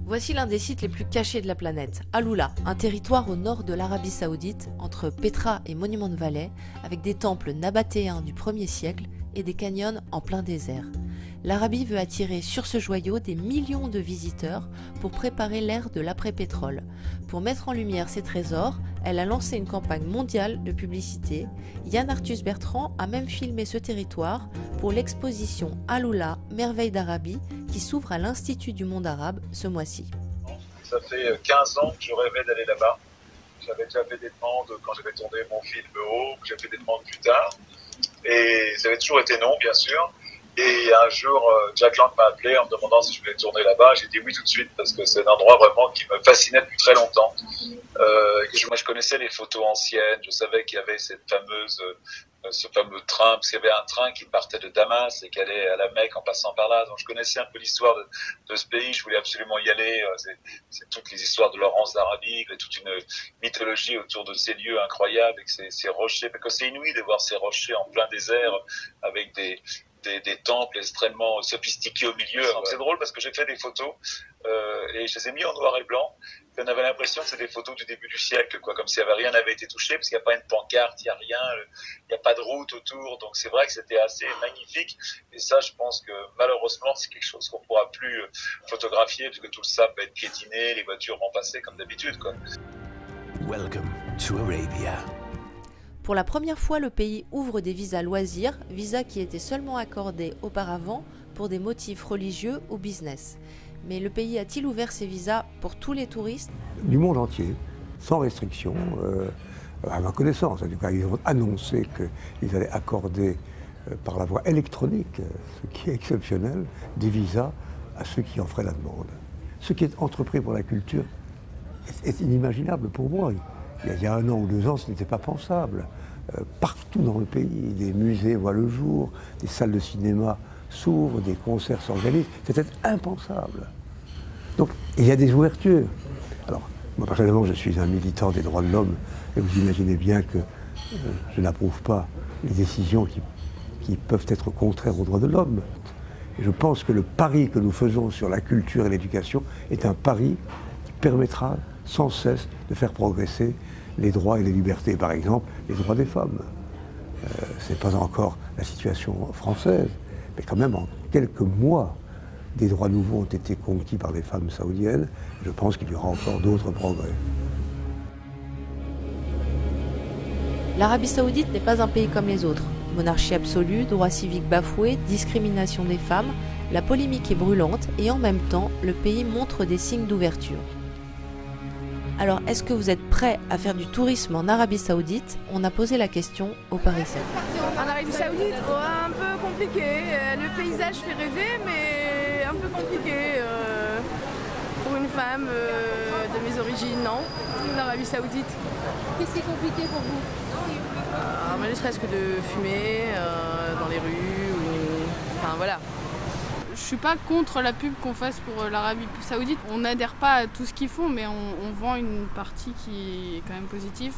Voici l'un des sites les plus cachés de la planète, Alula, un territoire au nord de l'Arabie Saoudite, entre Petra et Monument Valley, avec des temples nabatéens du 1er siècle et des canyons en plein désert. L'Arabie veut attirer sur ce joyau des millions de visiteurs pour préparer l'ère de l'après-pétrole. Pour mettre en lumière ces trésors, elle a lancé une campagne mondiale de publicité. Yann Arthus Bertrand a même filmé ce territoire pour l'exposition Alula, Merveilles d'Arabie, qui s'ouvre à l'Institut du monde arabe ce mois-ci. Ça fait 15 ans que je rêvais d'aller là-bas. J'avais déjà fait des demandes quand j'avais tourné mon film Haut, j'ai fait des demandes plus tard. Et ça avait toujours été non, bien sûr. Et un jour, Jack Lang m'a appelé en me demandant si je voulais tourner là-bas. J'ai dit oui tout de suite parce que c'est un endroit vraiment qui me fascinait depuis très longtemps. Moi, je connaissais les photos anciennes. Je savais qu'il y avait cette ce fameux train, parce qu'il y avait un train qui partait de Damas et qui allait à la Mecque en passant par là. Donc, je connaissais un peu l'histoire de ce pays. Je voulais absolument y aller. C'est toutes les histoires de Laurence d'Arabie, toute une mythologie autour de ces lieux incroyables, avec ces rochers. Parce que c'est inouï de voir ces rochers en plein désert avec des temples extrêmement sophistiqués au milieu. Donc c'est drôle parce que j'ai fait des photos et je les ai mis en noir et blanc. Et on avait l'impression que c'était des photos du début du siècle, quoi, comme si rien n'avait été touché, parce qu'il n'y a pas une pancarte, il n'y a rien, il n'y a pas de route autour. Donc c'est vrai que c'était assez magnifique. Et ça, je pense que malheureusement, c'est quelque chose qu'on ne pourra plus photographier, parce que tout le sable va être piétiné, les voitures vont passer comme d'habitude, quoi. Welcome to Arabia. Pour la première fois, le pays ouvre des visas loisirs, visas qui étaient seulement accordés auparavant pour des motifs religieux ou business. Mais le pays a-t-il ouvert ses visas pour tous les touristes? Du monde entier, sans restriction, à ma connaissance. En tout cas, ils ont annoncé qu'ils allaient accorder par la voie électronique, ce qui est exceptionnel, des visas à ceux qui en feraient la demande. Ce qui est entrepris pour la culture est inimaginable pour moi. Il y a 1 an ou 2 ans, ce n'était pas pensable. Partout dans le pays, des musées voient le jour, des salles de cinéma s'ouvrent, des concerts s'organisent. C'était impensable. Donc, il y a des ouvertures. Alors, moi, personnellement, je suis un militant des droits de l'homme, et vous imaginez bien que je n'approuve pas les décisions qui peuvent être contraires aux droits de l'homme. Je pense que le pari que nous faisons sur la culture et l'éducation est un pari qui permettra sans cesse de faire progresser les droits et les libertés, par exemple les droits des femmes. Ce n'est pas encore la situation française, mais quand même en quelques mois, des droits nouveaux ont été conquis par les femmes saoudiennes. Je pense qu'il y aura encore d'autres progrès. L'Arabie Saoudite n'est pas un pays comme les autres. Monarchie absolue, droits civiques bafoués, discrimination des femmes, la polémique est brûlante et en même temps, le pays montre des signes d'ouverture. Alors, est-ce que vous êtes prêt à faire du tourisme en Arabie Saoudite? On a posé la question aux Parisiens. En Arabie Saoudite, un peu compliqué. Le paysage fait rêver, mais un peu compliqué. Pour une femme de mes origines, non. L'Arabie Saoudite. Qu'est-ce qui est compliqué pour vous? Ne serait-ce que de fumer dans les rues. Enfin, voilà. Je suis pas contre la pub qu'on fasse pour l'Arabie Saoudite. On n'adhère pas à tout ce qu'ils font, mais on vend une partie qui est quand même positive.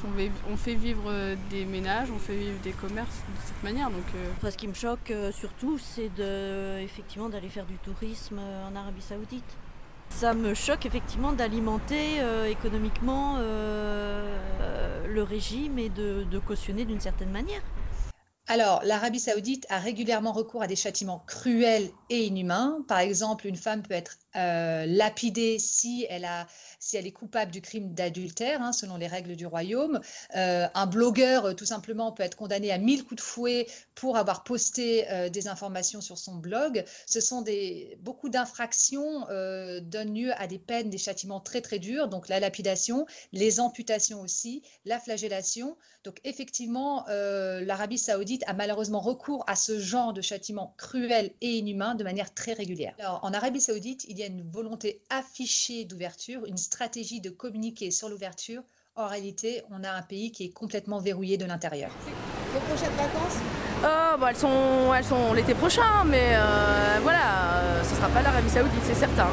On fait vivre des ménages, on fait vivre des commerces de cette manière. Donc, Enfin, ce qui me choque surtout, c'est effectivement d'aller faire du tourisme en Arabie Saoudite. Ça me choque effectivement d'alimenter économiquement le régime et de cautionner d'une certaine manière. Alors, l'Arabie Saoudite a régulièrement recours à des châtiments cruels et inhumains. Par exemple, une femme peut être lapidée si elle est coupable du crime d'adultère, selon les règles du royaume. Un blogueur, tout simplement, peut être condamné à 1000 coups de fouet pour avoir posté des informations sur son blog. Beaucoup d'infractions donnent lieu à des peines, des châtiments très très durs. Donc la lapidation, les amputations aussi, la flagellation. Donc effectivement, l'Arabie Saoudite a malheureusement recours à ce genre de châtiments cruels et inhumains de manière très régulière. Alors, en Arabie Saoudite, il y a une volonté affichée d'ouverture, une stratégie de communiquer sur l'ouverture. En réalité, on a un pays qui est complètement verrouillé de l'intérieur. Vos prochaines vacances? Elles sont l'été prochain, mais voilà, ce ne sera pas l'Arabie Saoudite, c'est certain.